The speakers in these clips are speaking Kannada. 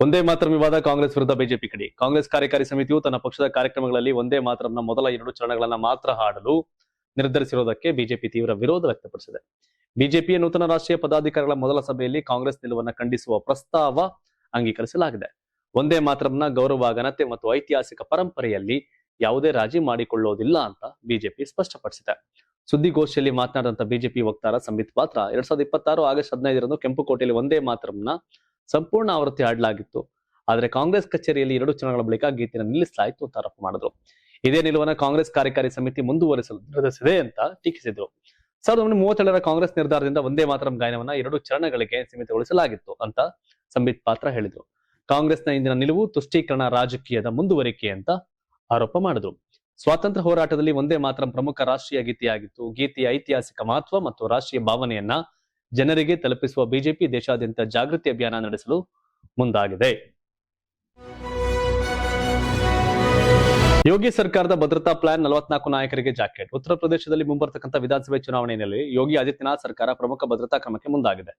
ಒಂದೇ ಮಾತರಂ ವಿವಾದ ಕಾಂಗ್ರೆಸ್ ವಿರುದ್ಧ ಬಿಜೆಪಿ ಕಡಿ. ಕಾಂಗ್ರೆಸ್ ಕಾರ್ಯಕಾರಿ ಸಮಿತಿಯು ತನ್ನ ಪಕ್ಷದ ಕಾರ್ಯಕ್ರಮಗಳಲ್ಲಿ ಒಂದೇ ಮಾತರಂನ ಮೊದಲ 2 ಚರಣಗಳನ್ನ ಮಾತ್ರ ಹಾಡಲು ನಿರ್ಧರಿಸಿರುವುದಕ್ಕೆ ಬಿಜೆಪಿ ತೀವ್ರ ವಿರೋಧ ವ್ಯಕ್ತಪಡಿಸಿದೆ. ಬಿಜೆಪಿಯ ನೂತನ ರಾಷ್ಟ್ರೀಯ ಪದಾಧಿಕಾರಿಗಳ ಮೊದಲ ಸಭೆಯಲ್ಲಿ ಕಾಂಗ್ರೆಸ್ ನಿಲುವನ್ನು ಖಂಡಿಸುವ ಪ್ರಸ್ತಾವ ಅಂಗೀಕರಿಸಲಾಗಿದೆ. ಒಂದೇ ಮಾತರಂನ ಗೌರವ, ಘನತೆ ಮತ್ತು ಐತಿಹಾಸಿಕ ಪರಂಪರೆಯಲ್ಲಿ ಯಾವುದೇ ರಾಜಿ ಮಾಡಿಕೊಳ್ಳುವುದಿಲ್ಲ ಅಂತ ಬಿಜೆಪಿ ಸ್ಪಷ್ಟಪಡಿಸಿದೆ. ಸುದ್ದಿಗೋಷ್ಠಿಯಲ್ಲಿ ಮಾತನಾಡಿದಂತ ಬಿಜೆಪಿ ವಕ್ತಾರ ಸಂಬಿತ್ ಪಾತ್ರ 2026 ಆಗಸ್ಟ್ 15ರಂದು ಕೆಂಪುಕೋಟೆಯಲ್ಲಿ ಒಂದೇ ಮಾತರಂನ ಸಂಪೂರ್ಣ ಆವೃತ್ತಿ ಹಾಡಲಾಗಿತ್ತು. ಆದರೆ ಕಾಂಗ್ರೆಸ್ ಕಚೇರಿಯಲ್ಲಿ 2 ಚರಣಗಳ ಬಳಿಕ ಗೀತೆಯನ್ನು ನಿಲ್ಲಿಸಲಾಯಿತು ಅಂತ ಆರೋಪ ಮಾಡಿದ್ರು. ಇದೇ ನಿಲುವನ್ನು ಕಾಂಗ್ರೆಸ್ ಕಾರ್ಯಕಾರಿ ಸಮಿತಿ ಮುಂದುವರಿಸಲು ನಿರ್ಧರಿಸಿದೆ ಅಂತ ಟೀಕಿಸಿದ್ರು. 1937ರ ಕಾಂಗ್ರೆಸ್ ನಿರ್ಧಾರದಿಂದ ಒಂದೇ ಮಾತರಂ ಗಾಯನವನ್ನ 2 ಚರಣಗಳಿಗೆ ಸೀಮಿತಗೊಳಿಸಲಾಗಿತ್ತು ಅಂತ ಸಂಬಿತ್ ಪಾತ್ರ ಹೇಳಿದ್ರು. ಕಾಂಗ್ರೆಸ್ನ ಇಂದಿನ ನಿಲುವು ತುಷ್ಟೀಕರಣ ರಾಜಕೀಯದ ಮುಂದುವರಿಕೆ ಅಂತ ಆರೋಪ ಮಾಡಿದ್ರು. ಸ್ವಾತಂತ್ರ್ಯ ಹೋರಾಟದಲ್ಲಿ ಒಂದೇ ಮಾತರಂ ಪ್ರಮುಖ ರಾಷ್ಟ್ರೀಯ ಗೀತೆಯಾಗಿತ್ತು. ಗೀತೆಯ ಐತಿಹಾಸಿಕ ಮಹತ್ವ ಮತ್ತು ರಾಷ್ಟ್ರೀಯ ಭಾವನೆಯನ್ನ ಜನರಿಗೆ ತಲುಪಿಸುವ ಬಿಜೆಪಿ ದೇಶಾದ್ಯಂತ ಜಾಗೃತಿ ಅಭಿಯಾನ ನಡೆಸಲು ಮುಂದಾಗಿದೆ. ಯೋಗಿ ಸರ್ಕಾರದ ಭದ್ರತಾ ಪ್ಲಾನ್ 44 ನಾಯಕರಿಗೆ ಜಾಕೆಟ್. ಉತ್ತರ ಪ್ರದೇಶದಲ್ಲಿ ಮುಂಬರ್ತಕ್ಕಂಥ ವಿಧಾನಸಭೆ ಚುನಾವಣೆ ಹಿನ್ನೆಲೆಯಲ್ಲಿ ಯೋಗಿ ಆದಿತ್ಯನಾಥ್ ಸರ್ಕಾರ ಪ್ರಮುಖ ಭದ್ರತಾ ಕ್ರಮಕ್ಕೆ ಮುಂದಾಗಿದೆ.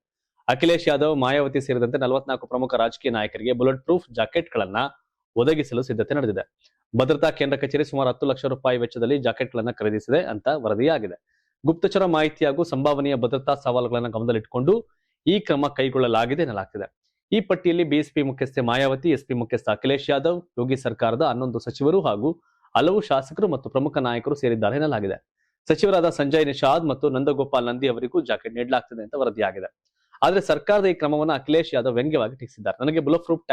ಅಖಿಲೇಶ್ ಯಾದವ್, ಮಾಯಾವತಿ ಸೇರಿದಂತೆ 44 ಪ್ರಮುಖ ರಾಜಕೀಯ ನಾಯಕರಿಗೆ ಬುಲೆಟ್ ಪ್ರೂಫ್ ಜಾಕೆಟ್ಗಳನ್ನ ಒದಗಿಸಲು ಸಿದ್ಧತೆ ನಡೆದಿದೆ. ಭದ್ರತಾ ಕೇಂದ್ರ ಕಚೇರಿ ಸುಮಾರು 10 ಲಕ್ಷ ರೂಪಾಯಿ ವೆಚ್ಚದಲ್ಲಿ ಜಾಕೆಟ್ಗಳನ್ನ ಖರೀದಿಸಿದೆ ಅಂತ ವರದಿಯಾಗಿದೆ. ಗುಪ್ತಚರ ಮಾಹಿತಿ ಹಾಗೂ ಸಂಭಾವನೆಯ ಭದ್ರತಾ ಸವಾಲುಗಳನ್ನು ಗಮನದಲ್ಲಿಟ್ಟುಕೊಂಡು ಈ ಕ್ರಮ ಕೈಗೊಳ್ಳಲಾಗಿದೆ ಎನ್ನಲಾಗ್ತಿದೆ. ಈ ಪಟ್ಟಿಯಲ್ಲಿ ಬಿಎಸ್ಪಿ ಮುಖ್ಯಸ್ಥೆ ಮಾಯಾವತಿ, ಎಸ್ಪಿ ಮುಖ್ಯಸ್ಥ ಅಖಿಲೇಶ್ ಯಾದವ್, ಯೋಗಿ ಸರ್ಕಾರದ 11 ಸಚಿವರು ಹಾಗೂ ಹಲವು ಶಾಸಕರು ಮತ್ತು ಪ್ರಮುಖ ನಾಯಕರು ಸೇರಿದ್ದಾರೆ ಎನ್ನಲಾಗಿದೆ. ಸಚಿವರಾದ ಸಂಜಯ್ ನಿಷಾದ್ ಮತ್ತು ನಂದಗೋಪಾಲ್ ನಂದಿ ಅವರಿಗೂ ಜಾಕೆಟ್ ನೀಡಲಾಗ್ತಿದೆ ಅಂತ ವರದಿಯಾಗಿದೆ. ಆದ್ರೆ ಸರ್ಕಾರದ ಈ ಕ್ರಮವನ್ನು ಅಖಿಲೇಶ್ ಯಾದವ್ ವ್ಯಂಗ್ಯವಾಗಿ ಟೀಕಿಸಿದ್ದಾರೆ. ನನಗೆ ಬುಲೆಟ್ ಪ್ರೂಫ್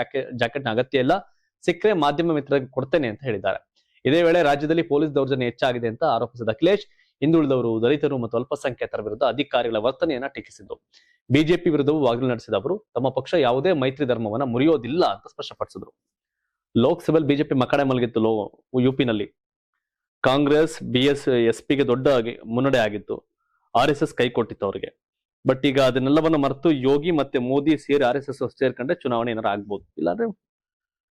ಜಾಕೆಟ್ನ ಅಗತ್ಯ ಇಲ್ಲ, ಸಿಕ್ಕರೆ ಮಾಧ್ಯಮ ಮಿತ್ರರಿಗೆ ಕೊಡ್ತೇನೆ ಅಂತ ಹೇಳಿದ್ದಾರೆ. ಇದೇ ವೇಳೆ ರಾಜ್ಯದಲ್ಲಿ ಪೊಲೀಸ್ ದೌರ್ಜನ್ಯ ಹೆಚ್ಚಾಗಿದೆ ಅಂತ ಆರೋಪಿಸಿದ ಅಖಿಲೇಶ್ ಹಿಂದುಳಿದವರು, ದಲಿತರು ಮತ್ತು ಅಲ್ಪಸಂಖ್ಯಾತರ ವಿರುದ್ಧ ಅಧಿಕಾರಿಗಳ ವರ್ತನೆಯನ್ನ ಟೀಕಿಸಿದ್ದು. ಬಿಜೆಪಿ ವಿರುದ್ಧವೂ ವಾಗ್ದಾಳಿ ನಡೆಸಿದ ಅವರು ತಮ್ಮ ಪಕ್ಷ ಯಾವುದೇ ಮೈತ್ರಿ ಧರ್ಮವನ್ನ ಮುರಿಯೋದಿಲ್ಲ ಅಂತ ಸ್ಪಷ್ಟಪಡಿಸಿದ್ರು. ಲೋಕಸಭೆಯಲ್ಲಿ ಬಿಜೆಪಿ ಮಕಡೆ ಮಲಗಿತ್ತು. ಯುಪಿನಲ್ಲಿ ಕಾಂಗ್ರೆಸ್ ಎಸ್ಪಿಗೆ ದೊಡ್ಡ ಮುನ್ನಡೆ ಆಗಿತ್ತು. RSS ಕೈ ಕೊಟ್ಟಿತ್ತು ಅವರಿಗೆ. ಬಟ್ ಈಗ ಅದನ್ನೆಲ್ಲವನ್ನ ಮರೆತು ಯೋಗಿ ಮತ್ತೆ ಮೋದಿ ಸೇರಿ RSS ಸೇರ್ಕೊಂಡ್ರೆ ಚುನಾವಣೆ ಏನಾರು ಆಗ್ಬೋದು. ಇಲ್ಲಾಂದ್ರೆ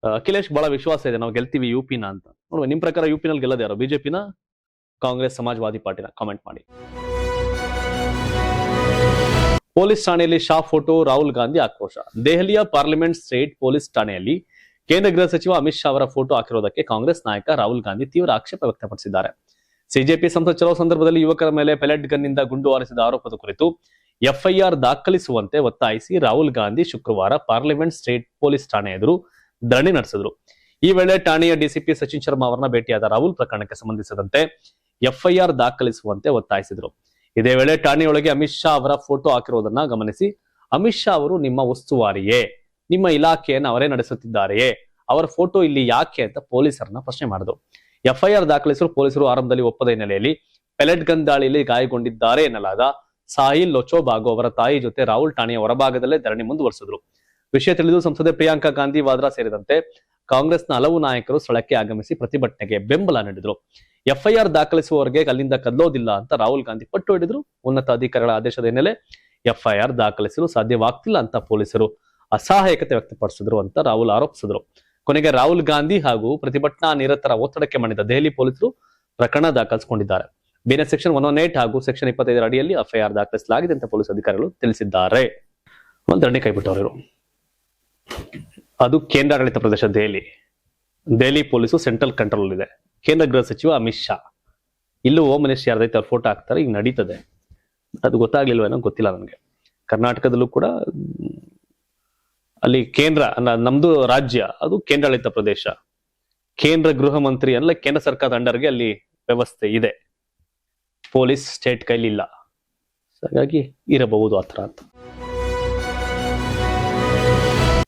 ಅಖಿಲೇಶ್ ಬಹಳ ವಿಶ್ವಾಸ ಇದೆ, ನಾವು ಗೆಲ್ತೀವಿ ಯುಪಿನ ಅಂತ. ನೋಡುವ, ನಿಮ್ ಪ್ರಕಾರ ಯುಪಿನಲ್ಲಿ ಗೆಲ್ಲದ ಯಾರು, ಬಿಜೆಪಿನ, ಕಾಂಗ್ರೆಸ್, ಸಮಾಜವಾದಿ ಪಾರ್ಟಿನ? ಕಾಮೆಂಟ್ ಮಾಡಿ. ಪೊಲೀಸ್ ಠಾಣೆಯಲ್ಲಿ ಶಾ ಫೋಟೋ, ರಾಹುಲ್ ಗಾಂಧಿ ಆಕ್ರೋಶ. ದೆಹಲಿಯ ಪಾರ್ಲಿಮೆಂಟ್ ಸ್ಟೇಟ್ ಪೊಲೀಸ್ ಠಾಣೆಯಲ್ಲಿ ಕೇಂದ್ರ ಗೃಹ ಸಚಿವ ಅಮಿತ್ ಶಾ ಅವರ ಫೋಟೋ ಹಾಕಿರುವುದಕ್ಕೆ ಕಾಂಗ್ರೆಸ್ ನಾಯಕ ರಾಹುಲ್ ಗಾಂಧಿ ತೀವ್ರ ಆಕ್ಷೇಪ ವ್ಯಕ್ತಪಡಿಸಿದ್ದಾರೆ. ಸಿಜೆಪಿ ಸಂಸತ್ ಚಲೋ ಸಂದರ್ಭದಲ್ಲಿ ಯುವಕರ ಮೇಲೆ ಪೆಲೆಟ್ ಗನ್ನಿಂದ ಗುಂಡು ಹಾರಿಸಿದ ಆರೋಪದ ಕುರಿತು FIR ದಾಖಲಿಸುವಂತೆ ಒತ್ತಾಯಿಸಿ ರಾಹುಲ್ ಗಾಂಧಿ ಶುಕ್ರವಾರ ಪಾರ್ಲಿಮೆಂಟ್ ಸ್ಟೇಟ್ ಪೊಲೀಸ್ ಠಾಣೆ ಎದುರು ಧರಣಿ ನಡೆಸಿದ್ರು. ಈ ವೇಳೆ ಠಾಣೆಯ ಡಿಸಿಪಿ ಸಚಿನ್ ಶರ್ಮಾ ಅವರನ್ನ ಭೇಟಿಯಾದ ರಾಹುಲ್ ಪ್ರಕರಣಕ್ಕೆ ಸಂಬಂಧಿಸಿದಂತೆ FIR ದಾಖಲಿಸುವಂತೆ ಒತ್ತಾಯಿಸಿದ್ರು. ಇದೇ ವೇಳೆ ಠಾಣೆಯೊಳಗೆ ಅಮಿತ್ ಶಾ ಅವರ ಫೋಟೋ ಹಾಕಿರುವುದನ್ನ ಗಮನಿಸಿ, ಅಮಿತ್ ಶಾ ಅವರು ನಿಮ್ಮ ಉಸ್ತುವಾರಿಯೇ, ನಿಮ್ಮ ಇಲಾಖೆಯನ್ನು ಅವರೇ ನಡೆಸುತ್ತಿದ್ದಾರೆಯೇ, ಅವರ ಫೋಟೋ ಇಲ್ಲಿ ಯಾಕೆ ಅಂತ ಪೊಲೀಸರನ್ನ ಪ್ರಶ್ನೆ ಮಾಡಿದ್ರು. FIR ದಾಖಲಿಸಲು ಪೊಲೀಸರು ಆರಂಭದಲ್ಲಿ ಒಪ್ಪದ ಹಿನ್ನೆಲೆಯಲ್ಲಿ ಪೆಲೆಟ್ ಗನ್ ದಾಳಿಯಲ್ಲಿ ಗಾಯಗೊಂಡಿದ್ದಾರೆ ಎನ್ನಲಾದ ಸಾಹಿಲ್ ಲೊಚೋಬಾಗು ಅವರ ತಾಯಿ ಜೊತೆ ರಾಹುಲ್ ಠಾಣೆಯ ಹೊರಭಾಗದಲ್ಲೇ ಧರಣಿ ಮುಂದುವರೆಸಿದ್ರು. ವಿಷಯ ತಿಳಿದು ಸಂಸದೆ ಪ್ರಿಯಾಂಕಾ ಗಾಂಧಿ ವಾದ್ರಾ ಸೇರಿದಂತೆ ಕಾಂಗ್ರೆಸ್ನ ಹಲವು ನಾಯಕರು ಸ್ಥಳಕ್ಕೆ ಆಗಮಿಸಿ ಪ್ರತಿಭಟನೆಗೆ ಬೆಂಬಲ ನೀಡಿದ್ರು. FIR ದಾಖಲಿಸುವವರೆಗೆ ಅಲ್ಲಿಂದ ಕದಲೋದಿಲ್ಲ ಅಂತ ರಾಹುಲ್ ಗಾಂಧಿ ಪಟ್ಟು ಹಿಡಿದ್ರು. ಉನ್ನತ ಅಧಿಕಾರಿಗಳ ಆದೇಶದ ಹಿನ್ನೆಲೆ FIR ದಾಖಲಿಸಲು ಸಾಧ್ಯವಾಗ್ತಿಲ್ಲ ಅಂತ ಪೊಲೀಸರು ಅಸಹಾಯಕತೆ ವ್ಯಕ್ತಪಡಿಸಿದ್ರು ಅಂತ ರಾಹುಲ್ ಆರೋಪಿಸಿದ್ರು. ಕೊನೆಗೆ ರಾಹುಲ್ ಗಾಂಧಿ ಹಾಗೂ ಪ್ರತಿಭಟನಾ ನಿರತರ ಒತ್ತಡಕ್ಕೆ ಮಣಿದ ದೆಹಲಿ ಪೊಲೀಸರು ಪ್ರಕರಣ ದಾಖಲಿಸಿಕೊಂಡಿದ್ದಾರೆ. BNS ಸೆಕ್ಷನ್ 118 ಹಾಗೂ ಸೆಕ್ಷನ್ 25 ಅಡಿಯಲ್ಲಿ FIR ದಾಖಲಿಸಲಾಗಿದೆ ಅಂತ ಪೊಲೀಸ್ ಅಧಿಕಾರಿಗಳು ತಿಳಿಸಿದ್ದಾರೆ. ಧರಣಿ ಕೈಬಿಟ್ಟವರು. ಅದು ಕೇಂದ್ರಾಡಳಿತ Pradesh Delhi police central control ಇದೆ. ಕೇಂದ್ರ ಗೃಹ ಸಚಿವ ಅಮಿತ್ ಶಾ, ಇಲ್ಲೂ ಹೋಮ್ ಮಿನಿಸ್ಟರ್ ಯಾರ್ದೈತೆ ಅವ್ರ ಫೋಟೋ ಹಾಕ್ತಾರೆ, ಈಗ ನಡೀತದೆ. ಅದು ಗೊತ್ತಾಗ್ಲಿಲ್ವೇನೋ ಗೊತ್ತಿಲ್ಲ ನನಗೆ. ಕರ್ನಾಟಕದಲ್ಲೂ ಕೂಡ ಅಲ್ಲಿ ಕೇಂದ್ರ ನಮ್ದು ರಾಜ್ಯ, ಅದು ಕೇಂದ್ರಾಡಳಿತ ಪ್ರದೇಶ. ಕೇಂದ್ರ ಗೃಹ ಮಂತ್ರಿ ಅಂದ್ರೆ ಕೇಂದ್ರ ಸರ್ಕಾರದ ಅಂಡರ್ಗೆ ಅಲ್ಲಿ ವ್ಯವಸ್ಥೆ ಇದೆ. ಪೊಲೀಸ್ ಸ್ಟೇಟ್ ಕೈಲಿಲ್ಲ, ಹಾಗಾಗಿ ಇರಬಹುದು ಆತರ ಅಂತ.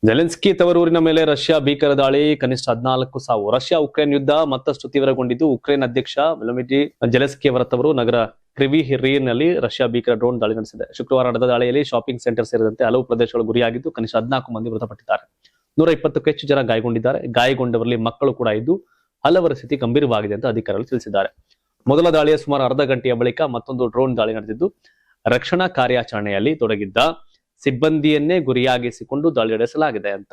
ಜೆಲೆನ್ಸ್ಕಿ ತವರೂರಿನ ಮೇಲೆ ರಷ್ಯಾ ಭೀಕರ ದಾಳಿ, ಕನಿಷ್ಠ 14 ಸಾವು. ರಷ್ಯಾ ಉಕ್ರೇನ್ ಯುದ್ಧ ಮತ್ತಷ್ಟು ತೀವ್ರಗೊಂಡಿದ್ದು, ಉಕ್ರೇನ್ ಅಧ್ಯಕ್ಷ ವ್ಲಾದಿಮಿರ್ ಜೆಲೆನ್ಸ್ಕಿ ಅವರ ತವರು ನಗರ ಕ್ರಿವಿಹಿರ್ನಲ್ಲಿ ರಷ್ಯಾ ಭೀಕರ ಡ್ರೋನ್ ದಾಳಿ ನಡೆಸಿದೆ. ಶುಕ್ರವಾರ ನಡೆದ ದಾಳಿಯಲ್ಲಿ ಶಾಪಿಂಗ್ ಸೆಂಟರ್ ಸೇರಿದಂತೆ ಹಲವು ಪ್ರದೇಶಗಳು ಗುರಿಯಾಗಿದ್ದು, ಕನಿಷ್ಠ 14 ಮಂದಿ ಮೃತಪಟ್ಟಿದ್ದಾರೆ. 120ಕ್ಕೂ ಹೆಚ್ಚು ಜನ ಗಾಯಗೊಂಡಿದ್ದಾರೆ. ಗಾಯಗೊಂಡವರಲ್ಲಿ ಮಕ್ಕಳು ಕೂಡ ಇದ್ದು, ಹಲವರ ಸ್ಥಿತಿ ಗಂಭೀರವಾಗಿದೆ ಅಂತ ಅಧಿಕಾರಿಗಳು ತಿಳಿಸಿದ್ದಾರೆ. ಮೊದಲ ದಾಳಿಯ ಸುಮಾರು ಅರ್ಧ ಗಂಟೆಯ ಬಳಿಕ ಮತ್ತೊಂದು ಡ್ರೋನ್ ದಾಳಿ ನಡೆದಿದ್ದು, ರಕ್ಷಣಾ ಕಾರ್ಯಾಚರಣೆಯಲ್ಲಿ ತೊಡಗಿದ್ದ ಸಿಬ್ಬಂದಿಯನ್ನೇ ಗುರಿಯಾಗಿಸಿಕೊಂಡು ದಾಳಿ ನಡೆಸಲಾಗಿದೆ ಅಂತ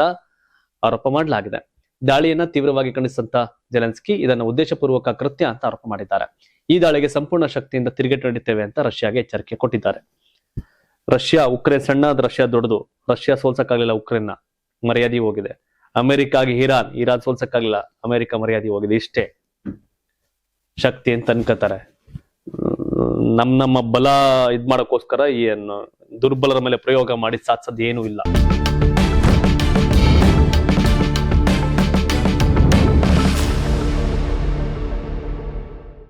ಆರೋಪ ಮಾಡಲಾಗಿದೆ. ದಾಳಿಯನ್ನ ತೀವ್ರವಾಗಿ ಖಂಡಿಸಿದಂತ ಜೆಲೆನ್ಸ್ಕಿ ಇದನ್ನು ಉದ್ದೇಶಪೂರ್ವಕ ಕೃತ್ಯ ಅಂತ ಆರೋಪ ಮಾಡಿದ್ದಾರೆ. ಈ ದಾಳಿಗೆ ಸಂಪೂರ್ಣ ಶಕ್ತಿಯಿಂದ ತಿರುಗೇಟು ನೀಡುತ್ತೇವೆ ಅಂತ ರಷ್ಯಾಗೆ ಎಚ್ಚರಿಕೆ ಕೊಟ್ಟಿದ್ದಾರೆ. ರಷ್ಯಾ ಉಕ್ರೇನ್ ಸಣ್ಣ, ರಷ್ಯಾ ದೊಡ್ಡದು. ರಷ್ಯಾ ಸೋಲ್ಸಕ್ಕಾಗಲಿಲ್ಲ ಉಕ್ರೇನ್ನ. ಮರ್ಯಾದೆ ಹೋಗಿದೆ. ಅಮೆರಿಕಾಗೆ ಇರಾನ್ ಸೋಲ್ಸಕ್ಕಾಗಲ್ಲ, ಅಮೆರಿಕ ಮರ್ಯಾದೆ ಹೋಗಿದೆ. ಇಷ್ಟೇ ಶಕ್ತಿ ಅಂತ ಅನ್ಕೋತಾರೆ. ನಮ್ಮ ಬಲ ಇದ್ ಮಾಡಕ್ಕೋಸ್ಕರ ಈ ದುರ್ಬಲರ ಮೇಲೆ ಪ್ರಯೋಗ ಮಾಡಿ ಸಾಧಿಸೋದು ಏನೂ ಇಲ್ಲ.